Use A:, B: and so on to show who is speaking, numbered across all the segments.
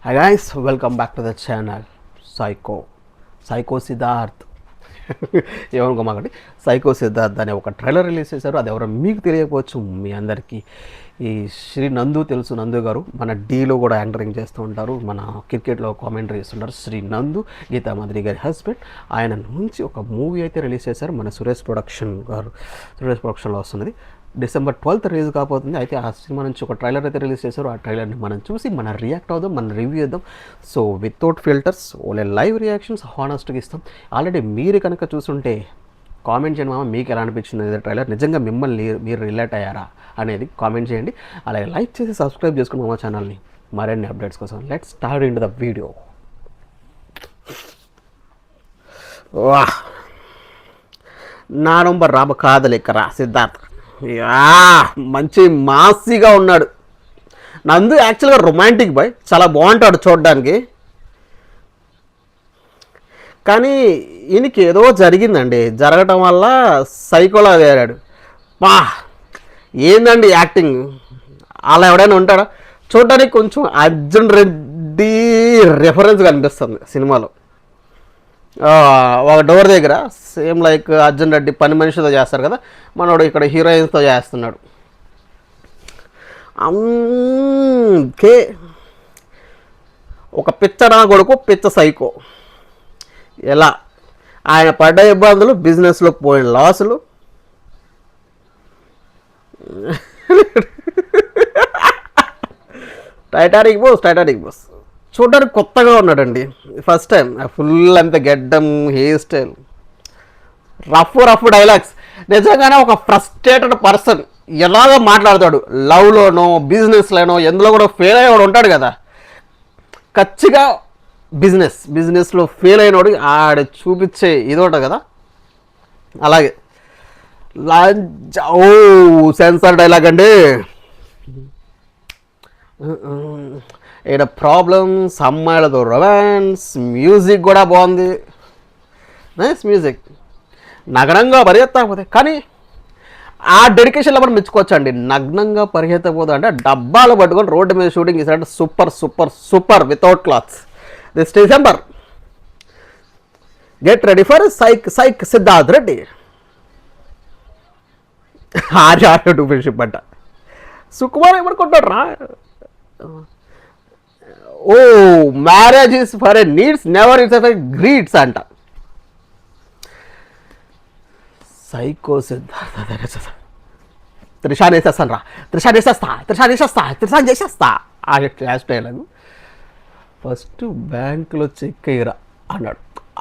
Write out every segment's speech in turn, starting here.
A: Hi guys, welcome back to the channel psycho Siddharth. ఏమనుకోమాకండి, psycho Siddharth అనే ఒక ట్రైలర్ రిలీజ్ చేశారు. అది ఎవరో మీకు తెలియకపోవచ్చు, మీ అందరికీ ఈ శ్రీ నందు తెలుసు. నందు గారు మన డీలో కూడా యాంకరింగ్ చేస్తూ ఉంటారు, మన క్రికెట్లో కామెంటరీ చేస్తుంటారు. శ్రీ నందు, గీతా మాధురి గారి హస్బెండ్. ఆయన నుంచి ఒక మూవీ అయితే రిలీజ్ చేశారు, మన సురేష్ ప్రొడక్షన్లో వస్తున్నది. December 12th రిలీజ్ కాబోతుంది. అయితే ఆ సినిమా నుంచి ఒక ట్రైలర్ అయితే రిలీజ్ చేశారు. ఆ ట్రైలర్ని మనం చూసి మనం రియాక్ట్ అవుదాం, మనం రివ్యూ చేద్దాం. So without filters, only live reactions హానెస్ట్గా ఇస్తాం. ఆల్రెడీ మీరు కనుక చూస్తుంటే కామెంట్ చేయండి మామ, మీకు ఎలా అనిపించింది ట్రైలర్, నిజంగా మిమ్మల్ని మీరు రిలేట్ అయ్యారా అనేది కామెంట్ చేయండి. అలాగే లైక్ చేసి సబ్స్క్రైబ్ చేసుకుని మా ఛానల్ని మరిన్ని అప్డేట్స్ కోసం. Let's start in to the video. నా రొంబ రామ కాదలేకరా సిద్ధార్థ్, మంచి మాసీగా ఉన్నాడు. నందు యాక్చువల్గా రొమాంటిక్ బాయ్, చాలా బాగుంటాడు చూడడానికి. కానీ ఈయనకి ఏదో జరిగిందండి, జరగటం వల్ల సైకోలా వేరాడు. ఏందండి యాక్టింగ్, అలా ఎవడైనా ఉంటాడా? చూడడానికి కొంచెం అర్జున్ రెడ్డి రెఫరెన్స్ కనిపిస్తుంది సినిమాలో. ఒక డోర్ దగ్గర సేమ్ లైక్ అర్జున్ రెడ్డి పని మనిషితో చేస్తారు కదా, మనోడు ఇక్కడ హీరోయిన్స్తో చేస్తున్నాడు. అంతే, ఒక పిచ్చనా కొడుకు పిచ్చ సైకో. ఎలా ఆయన పడ్డ ఇబ్బందులు, బిజినెస్లో పోయిన లాసులు. టైటానిక్ బాస్ చూడడానికి కొత్తగా ఉన్నాడండి. ఫస్ట్ టైం ఫుల్ అంత గెడ్డం, హెయిర్ స్టైల్, రఫ్ డైలాగ్స్. నిజంగానే ఒక ఫ్రస్ట్రేటెడ్ పర్సన్ ఎలాగో మాట్లాడతాడు. లవ్లోనో బిజినెస్లోనో ఎందులో కూడా ఫెయిల్ అయ్యేవాడు ఉంటాడు కదా, ఖచ్చితంగా బిజినెస్లో ఫెయిల్ అయినవాడు ఆడ చూపించే ఇదోట కదా. అలాగే సెన్సార్ డైలాగ్ అండి. ఇక్కడ ప్రాబ్లమ్స్, అమ్మాయిలతో రొమాన్స్, మ్యూజిక్ కూడా బాగుంది, నైస్ మ్యూజిక్. నగ్నంగా పరిగెత్తకపోతే కానీ ఆ డెడికేషన్లో మనం మెచ్చుకోవచ్చండి. నగ్నంగా పరిగెత్తకపోతే అంటే డబ్బాలు పట్టుకొని రోడ్డు మీద షూటింగ్ చేశారంటే super without clothes. This December get ready for psych Siddharth Reddy. Arya 2 friendship అంట. సుకుమార్ ఏమనుకుంటాడు రా, marriage is for a needs, never it's for greeds అంట. సైకో సిద్ధార్థ త్రిషాన్ వేసేస్తాను రా, త్రిషాన్ చేసేస్తా ఆ క్లాస్ డైలాగు. ఫస్ట్ బ్యాంకులో చెక్ అయ్యిరా అన్నాడు,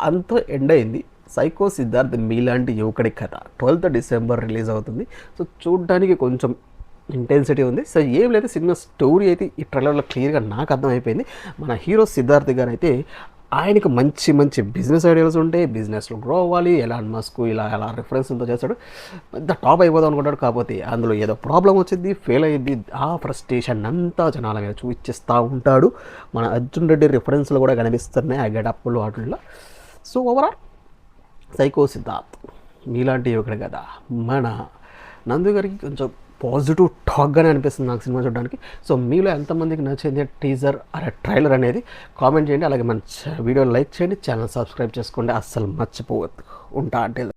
A: అంతా ఎండ్ అయింది. సైకో సిద్ధార్థ్ మీలాంటి యువకుడి కథ 12th December రిలీజ్ అవుతుంది. సో చూడడానికి కొంచెం ఇంటెన్సిటీ ఉంది. సో ఏం లేదు, సినిమా స్టోరీ అయితే ఈ ట్రైలర్లో క్లియర్గా నాకు అర్థమైపోయింది. మన హీరో సిద్ధార్థ్ గారు అయితే ఆయనకు మంచి బిజినెస్ ఐడియాస్ ఉంటాయి, బిజినెస్లో గ్రో అవ్వాలి, ఎలాన్ మస్క్ ఇలా రిఫరెన్స్తో చేస్తాడు, పెద్ద టాప్ అయిపోదాం అనుకుంటాడు. కాకపోతే అందులో ఏదో ప్రాబ్లం వచ్చింది, ఫెయిల్ అయ్యింది. ఆ ఫ్రస్ట్రేషన్ అంతా జనాల మీద చూపిస్తూ ఉంటాడు. మన అర్జున్ రెడ్డి రిఫరెన్స్లు కూడా కనిపిస్తున్నాయి ఆ గెటప్లు వాటిల్లో. సో ఓవరాల్ సైకో సిద్ధార్థ్ మీలాంటి యువకుడు కదా. మన నందు గారికి కొంచెం పాజిటివ్ టాక్గానే అనిపిస్తుంది నాకు సినిమా చూడడానికి. సో మీలో ఎంతమందికి నచ్చింది టీజర్ అరే ట్రైలర్ అనేది కామెంట్ చేయండి. అలాగే మన వీడియోని లైక్ చేయండి, ఛానల్ సబ్స్క్రైబ్ చేసుకోండి, అస్సలు మర్చిపోవద్దు. ఉంటా అంటే